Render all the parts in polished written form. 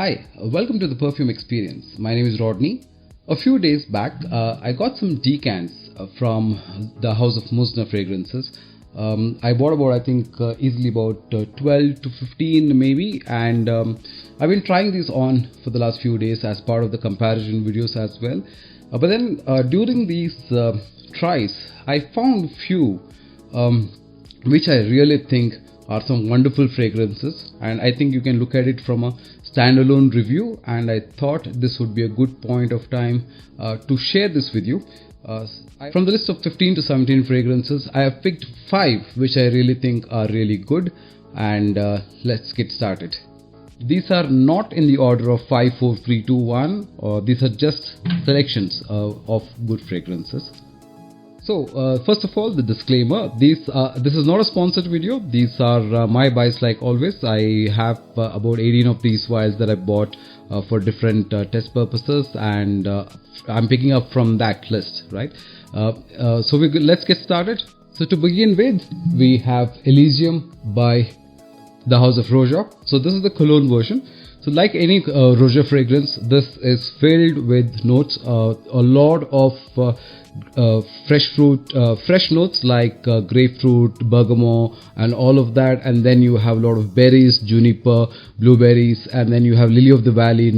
Hi, welcome to the Perfume Experience. My name is Rodney. A few days back, I got some decants from the house of Muzna Fragrances. I bought about, easily about 12 to 15 maybe, and I've been trying these on for the last few days as part of the comparison videos as well. But then during these tries, I found few which I really think are some wonderful fragrances, and I think you can look at it from a standalone review, and I thought this would be a good point of time to share this with you. From the list of 15 to 17 fragrances, I have picked 5 which I really think are really good, and let's get started. These are not in the order of 5, 4, 3, 2, 1, or these are just selections of good fragrances. So first of all, the disclaimer, this is not a sponsored video. These are my buys like always. I have about 18 of these vials that I bought for different test purposes, and I'm picking up from that list, right? Let's get started. So to begin with, we have Elysium by the house of Roja. So this is the cologne version. So like any Roja fragrance, this is filled with notes, a lot of fresh notes like grapefruit, bergamot, and all of that. And then you have a lot of berries, juniper, blueberries, and then you have lily of the valley,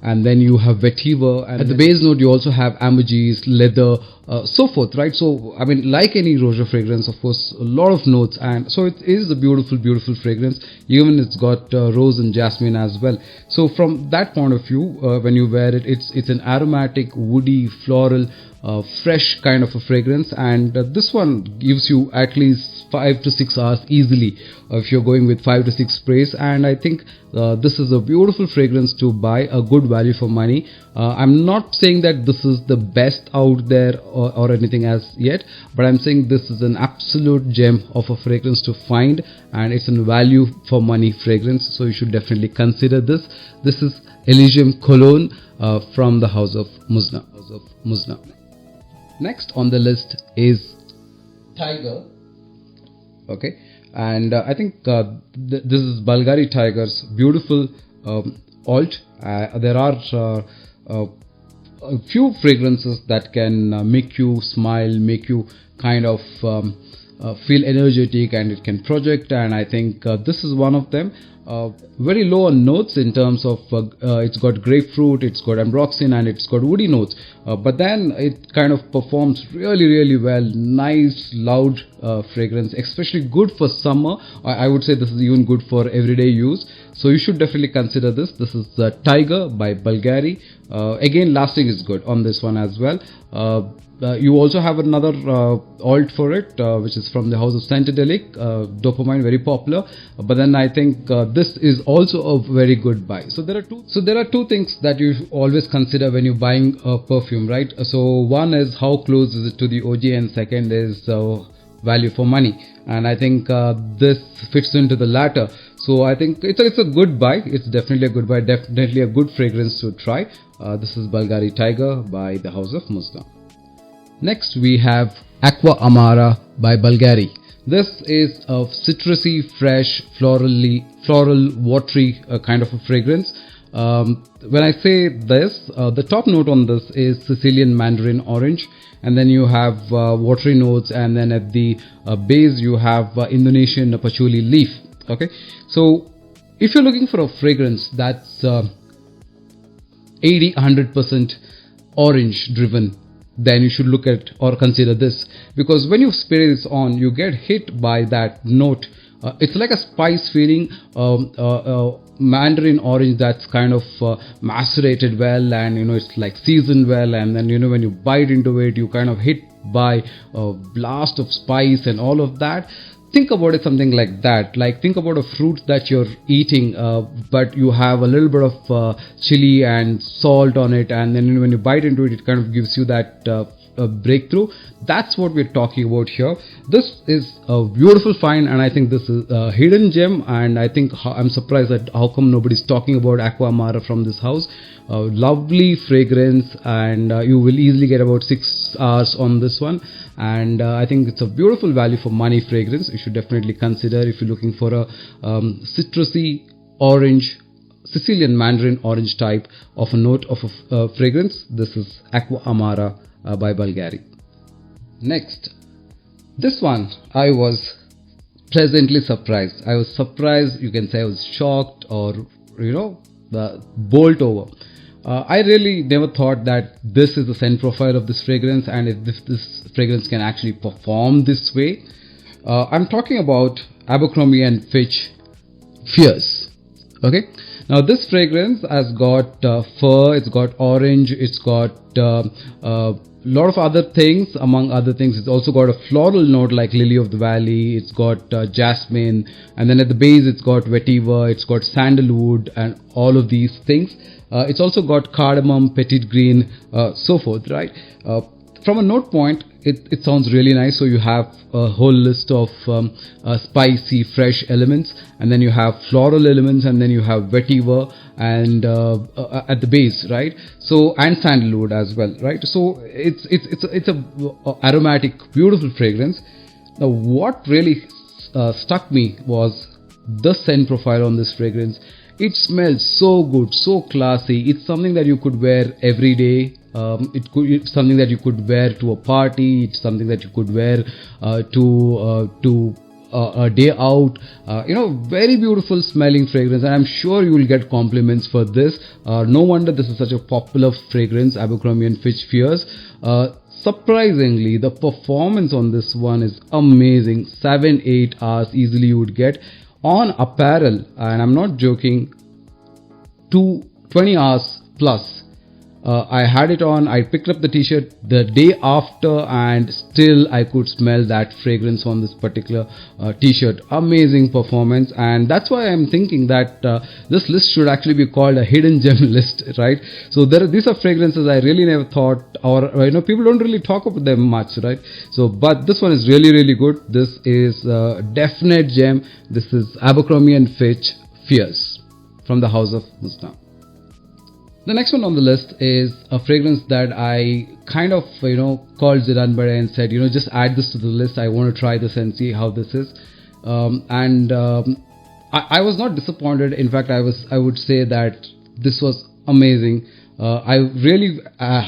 and then you have vetiver, and at the base note you also have ambergris, leather, so forth, right? So I mean, like any Roja fragrance, of course, a lot of notes, and so it is a beautiful fragrance. Even it's got rose and jasmine as well. So from that point of view, when you wear it, it's an aromatic, woody, floral, fresh kind of a fragrance, and this one gives you at least 5 to 6 hours easily if you're going with 5 to 6 sprays. And I think this is a beautiful fragrance to buy, a good value for money. I'm not saying that this is the best out there or anything as yet, but I'm saying this is an absolute gem of a fragrance to find, and it's a value for money fragrance, so you should definitely consider this. This is Elysium Cologne from the house of Muzna. Next on the list is Tiger. Okay, and I think this is Bulgari Tiger's beautiful alt. There are a few fragrances that can make you smile, make you kind of feel energetic, and it can project, and I think this is one of them. Very low on notes in terms of it's got grapefruit, it's got ambroxan, and it's got woody notes, but then it kind of performs really well. Nice loud fragrance, especially good for summer. I would say this is even good for everyday use, so you should definitely consider this. This is Tiger by Bulgari. Again, lasting is good on this one as well. You also have another alt for it, which is from the house of Centedelic, Dopamine, very popular. But then I think this is also a very good buy. So there are two things that you always consider when you're buying a perfume, right? So one is how close is it to the OG, and second is value for money. And I think this fits into the latter. So I think it's a good buy. It's definitely a good buy. Definitely a good fragrance to try. This is Bulgari Tiger by the house of Muzna. Next we have Aqua Amara by Bulgari. This is a citrusy, fresh, floral, watery kind of a fragrance. When I say this, the top note on this is Sicilian mandarin orange, and then you have watery notes, and then at the base you have Indonesian patchouli leaf. Okay, so if you're looking for a fragrance that's 80-100% orange driven, then you should look at or consider this, because when you spray this on, you get hit by that note. It's like a spice feeling, mandarin orange that's kind of macerated well, and it's like seasoned well, and then when you bite into it, you kind of hit by a blast of spice and all of that. Think about it something like that. Like, think about a fruit that you're eating, but you have a little bit of chili and salt on it, and then when you bite into it, it kind of gives you that breakthrough. That's what we're talking about here. This is a beautiful find, and I think this is a hidden gem, and I think I'm surprised that how come nobody's talking about Aqua Amara from this house. Lovely fragrance, and you will easily get about 6 hours on this one, and I think it's a beautiful value for money fragrance. You should definitely consider if you're looking for a citrusy, orange, Sicilian Mandarin orange type of a note of a fragrance. This is Aqua Amara by Bulgari. Next, this one I was pleasantly surprised. I was surprised, you can say I was shocked, or bowled over. I really never thought that this is the scent profile of this fragrance, and if this fragrance can actually perform this way. I'm talking about Abercrombie and Fitch Fierce. Okay, now this fragrance has got fur, it's got orange, it's got lot of other things. Among other things, it's also got a floral note like lily of the valley, it's got jasmine, and then at the base it's got vetiver, it's got sandalwood, and all of these things. It's also got cardamom, petit green, so forth, right? From a note point, it sounds really nice. So you have a whole list of spicy, fresh elements, and then you have floral elements, and then you have vetiver, and at the base, right? So, and sandalwood as well, right? So it's a aromatic, beautiful fragrance. Now, what really struck me was the scent profile on this fragrance. It smells so good, so classy. It's something that you could wear every day. It's something that you could wear to a party. It's something that you could wear to a day out. Very beautiful smelling fragrance, and I'm sure you will get compliments for this. No wonder this is such a popular fragrance, Abercrombie and Fitch Fierce. Surprisingly, the performance on this one is amazing. 7-8 hours easily you would get. On apparel, and I'm not joking, 20 hours plus. I had it on, I picked up the t-shirt the day after, and still I could smell that fragrance on this particular t-shirt. Amazing performance, and that's why I'm thinking that this list should actually be called a hidden gem list, right? So these are fragrances I really never thought, or people don't really talk about them much, right? So, but this one is really, really good. This is a definite gem. This is Abercrombie and Fitch Fierce from the house of Muzna. The next one on the list is a fragrance that I kind of, called Zidaan Bade and said, just add this to the list. I want to try this and see how this is. I was not disappointed. In fact, I would say that this was amazing. I really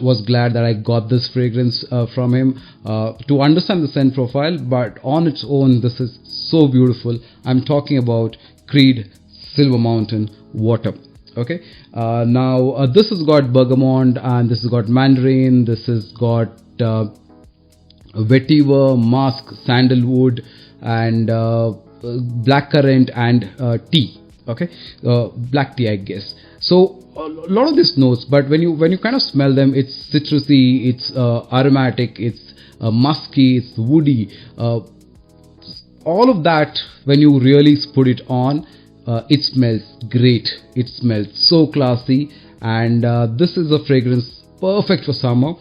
was glad that I got this fragrance from him to understand the scent profile, but on its own, this is so beautiful. I'm talking about Creed Silver Mountain Water. Okay, now this has got bergamot, and this has got mandarin, this has got vetiver, musk, sandalwood, and blackcurrant, and tea. Okay, black tea, I guess. So a lot of these notes, but when you kind of smell them, it's citrusy, it's aromatic, it's musky, it's woody. All of that, when you really put it on, it smells great. It smells so classy, and this is a fragrance perfect for summer,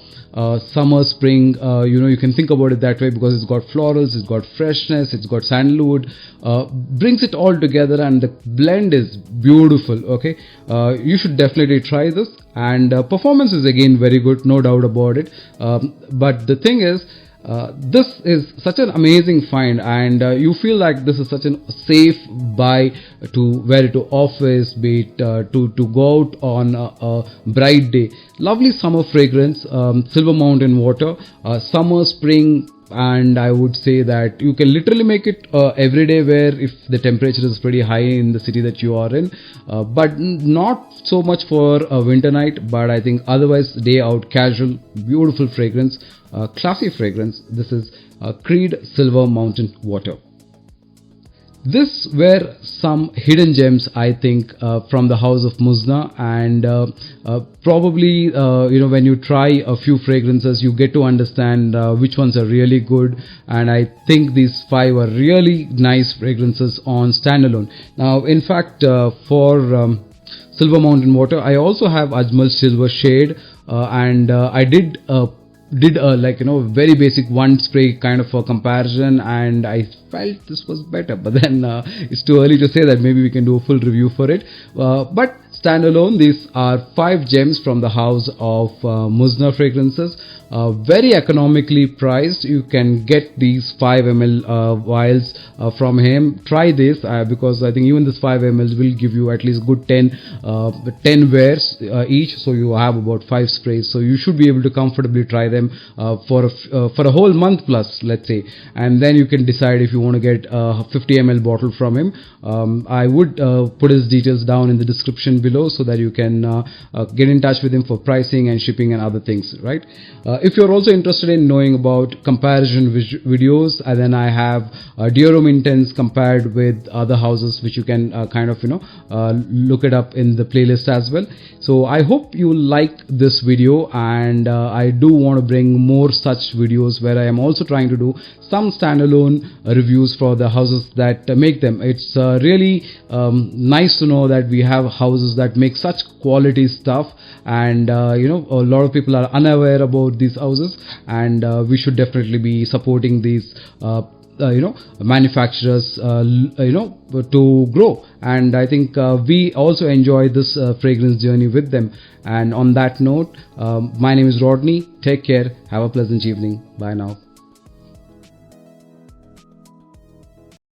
spring. You can think about it that way, because it's got florals, it's got freshness, it's got sandalwood, brings it all together, and the blend is beautiful. Okay, you should definitely try this, and performance is again very good, no doubt about it. But the thing is, this is such an amazing find, and you feel like this is such a safe buy to wear it to office, be it to go out on a bright day. Lovely summer fragrance, Silver Mountain Water, summer, spring, and I would say that you can literally make it everyday wear if the temperature is pretty high in the city that you are in, but not so much for a winter night. But I think otherwise, day out, casual, beautiful fragrance, classy fragrance. This is Creed Silver Mountain Water. This were some hidden gems, I think, from the house of Muzna, and probably when you try a few fragrances, you get to understand which ones are really good, and I think these 5 are really nice fragrances on standalone. Now, in fact, for Silver Mountain Water, I also have Ajmal Silver Shade, and I did a very basic one spray kind of a comparison, and I felt this was better, but then it's too early to say that. Maybe we can do a full review for it, but standalone. These are 5 gems from the house of Muzna Fragrances. Very economically priced. You can get these 5 ml vials from him. Try this because I think even this 5 ml will give you at least good 10 wears each. So you have about 5 sprays. So you should be able to comfortably try them for a whole month plus, let's say, and then you can decide if you want to get a 50 ml bottle from him. I would put his details down in the description below so that you can get in touch with him for pricing and shipping and other things, right? If you're also interested in knowing about comparison videos, then I have Dior Intense compared with other houses, which you can look it up in the playlist as well. So I hope you like this video, and I do want to bring more such videos where I am also trying to do some standalone reviews for the houses that make them. It's really nice to know that we have houses that make such quality stuff, and a lot of people are unaware about these houses, and we should definitely be supporting these manufacturers to grow. And I think we also enjoy this fragrance journey with them. And on that note, my name is Rodney. Take care. Have a pleasant evening. Bye now.